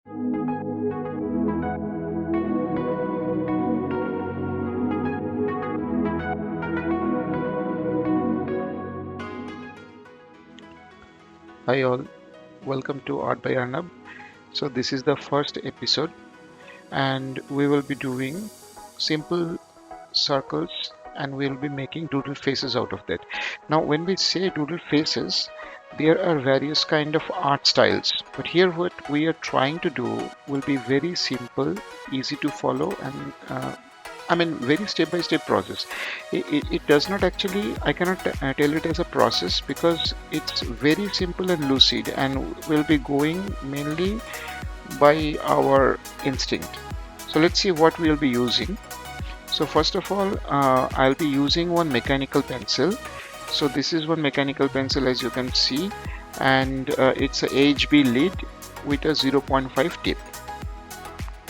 Hi all, welcome to Art by Arnab. So this is the first episode and we will be doing simple circles and we'll be making doodle faces out of that. Now when we say doodle faces, there are various kind of art styles, but here what we are trying to do will be very simple, easy to follow, and very step-by-step process. It does not actually, I cannot tell it as a process because it's very simple and lucid and will be going mainly by our instinct. So let's see what we'll be using. So first of all, I'll be using one mechanical pencil. So this is one mechanical pencil, as you can see, and it's a HB lid with a 0.5 tip.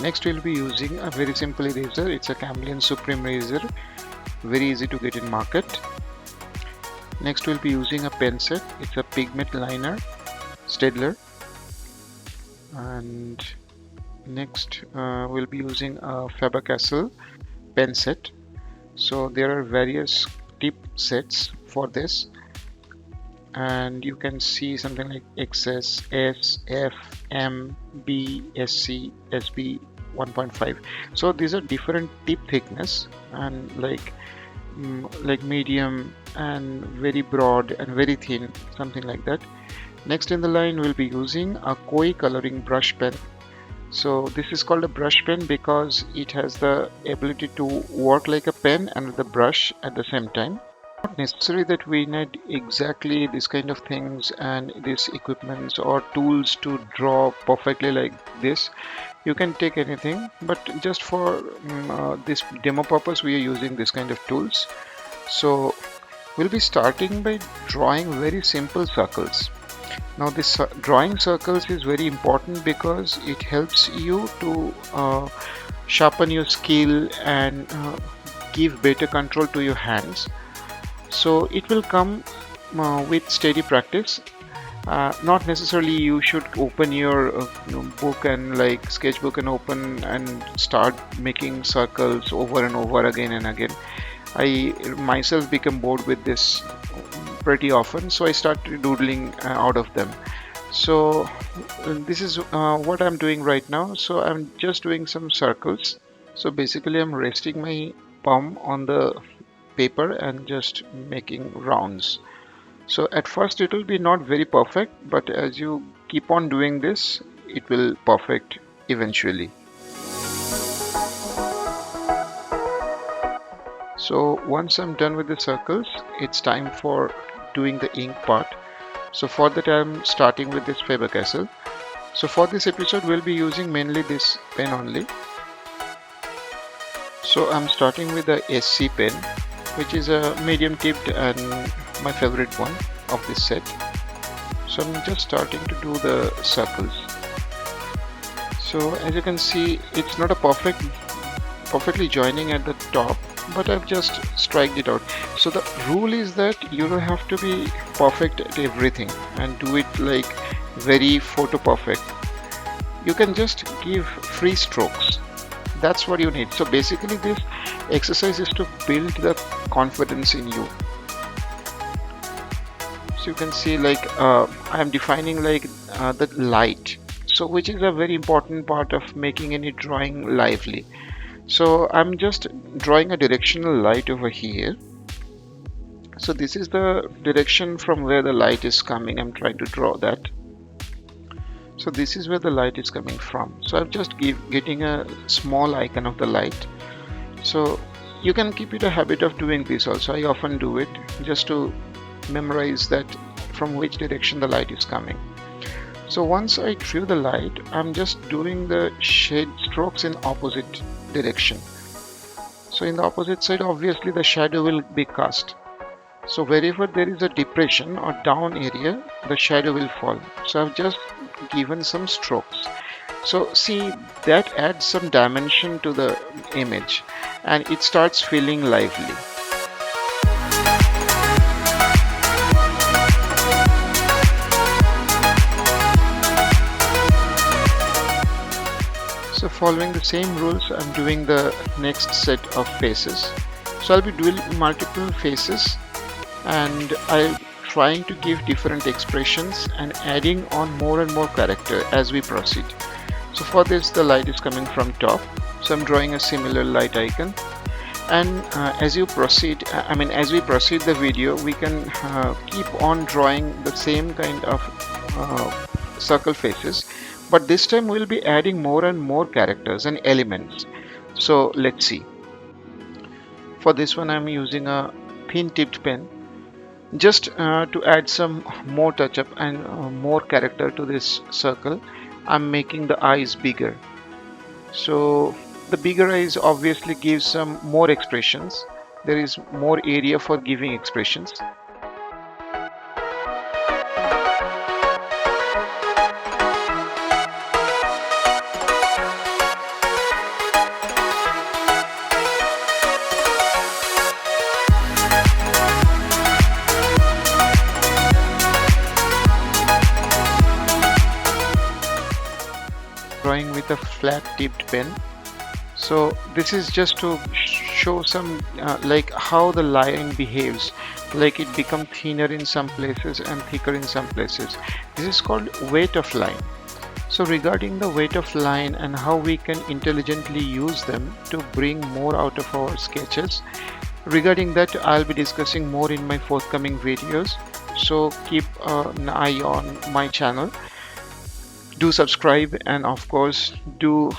Next we'll be using a very simple eraser. It's a Camlin Supreme eraser, very easy to get in market. Next we'll be using a pen set. It's a pigment liner, Staedtler. And next we'll be using a Faber-Castell pen set. So there are various tip sets for this, and you can see something like XS, S, F, M, B, SC, SB 1.5. So these are different tip thickness, and like medium and very broad and very thin, something like that. Next in the line we'll be using a koi coloring brush pen. So this is called a brush pen because it has the ability to work like a pen and with a brush at the same time. Not necessary that we need exactly this kind of things and this equipments or tools to draw perfectly like this. You can take anything, but just for this demo purpose we are using this kind of tools. So we'll be starting by drawing very simple circles. Now this drawing circles is very important because it helps you to sharpen your skill and give better control to your hands. So it will come with steady practice. Not necessarily you should open your book and like sketchbook and open and start making circles over and over again and again. I myself become bored with this pretty often, so I started doodling out of them. So this is what I'm doing right now. So I'm just doing some circles. So basically I'm resting my palm on the paper and just making rounds. So at first it will be not very perfect, but as you keep on doing this, it will perfect eventually. So once I'm done with the circles, it's time for doing the ink part. So for that I'm starting with this Faber-Castell. So for this episode we'll be using mainly this pen only. So I'm starting with the SC pen, which is a medium tipped and my favorite one of this set. So I'm just starting to do the circles. So as you can see, it's not a perfectly joining at the top, but I've just striked it out. So the rule is that you don't have to be perfect at everything and do it like very photo perfect. You can just give free strokes. That's what you need. So basically this exercise is to build the confidence in you. So you can see like I am defining like the light, so which is a very important part of making any drawing lively. So I'm just drawing a directional light over here. So this is the direction from where the light is coming. I'm trying to draw that. So this is where the light is coming from. So I'm just getting a small icon of the light. So you can keep it a habit of doing this also. I often do it just to memorize that from which direction the light is coming. So once I drew the light, I'm just doing the shade strokes in opposite direction. So in the opposite side, obviously the shadow will be cast. So wherever there is a depression or down area, the shadow will fall. So I've just given some strokes. So see, that adds some dimension to the image and it starts feeling lively. So following the same rules, I'm doing the next set of faces. So I'll be doing multiple faces, and I'm trying to give different expressions and adding on more and more character as we proceed. So for this, the light is coming from top, so I'm drawing a similar light icon. And as you proceed, as we proceed the video, we can keep on drawing the same kind of circle faces, but this time we'll be adding more and more characters and elements. So let's see. For this one, I'm using a thin tipped pen, just to add some more touch up and more character to this circle. I'm making the eyes bigger. So the bigger eyes obviously gives some more expressions. There is more area for giving expressions. Drawing with a flat tipped pen. So this is just to show some like how the line behaves, like it become thinner in some places and thicker in some places. This is called weight of line. So regarding the weight of line and how we can intelligently use them to bring more out of our sketches, regarding that I'll be discussing more in my forthcoming videos. So keep an eye on my channel. Do subscribe, and of course do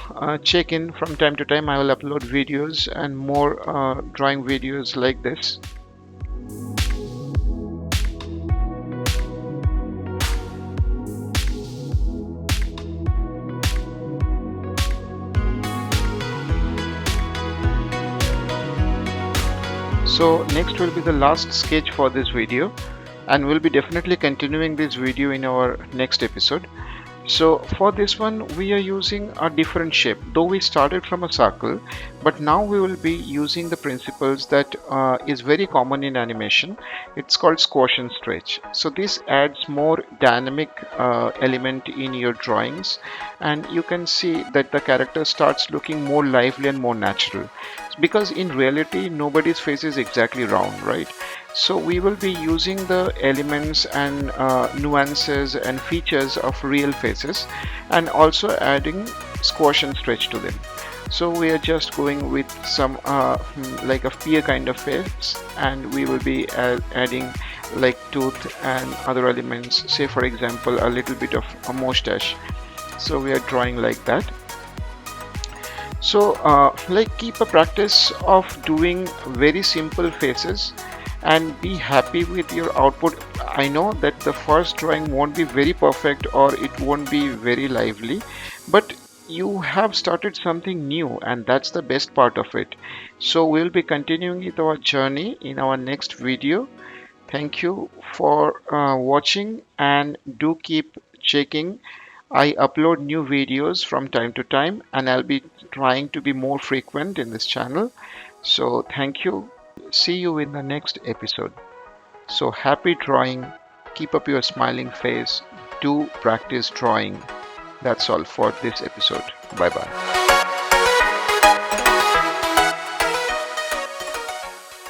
check in from time to time. I will upload videos and more drawing videos like this. So next will be the last sketch for this video, and we'll be definitely continuing this video in our next episode. So for this one, we are using a different shape, though we started from a circle, but now we will be using the principles that is very common in animation. It's called squash and stretch. So this adds more dynamic element in your drawings, and you can see that the character starts looking more lively and more natural, because in reality nobody's face is exactly round, right? So we will be using the elements and nuances and features of real faces, and also adding squash and stretch to them. So we are just going with some like a pear kind of face, and we will be adding like tooth and other elements, say for example a little bit of a mustache. So we are drawing like that. So like keep a practice of doing very simple faces and be happy with your output. I know that the first drawing won't be very perfect or it won't be very lively, but you have started something new, and that's the best part of it. So we'll be continuing with our journey in our next video. Thank you for watching, and do keep checking. I upload new videos from time to time, and I'll be trying to be more frequent in this channel. So thank you. See you in the next episode. So happy drawing. Keep up your smiling face. Do practice drawing. That's all for this episode. Bye bye.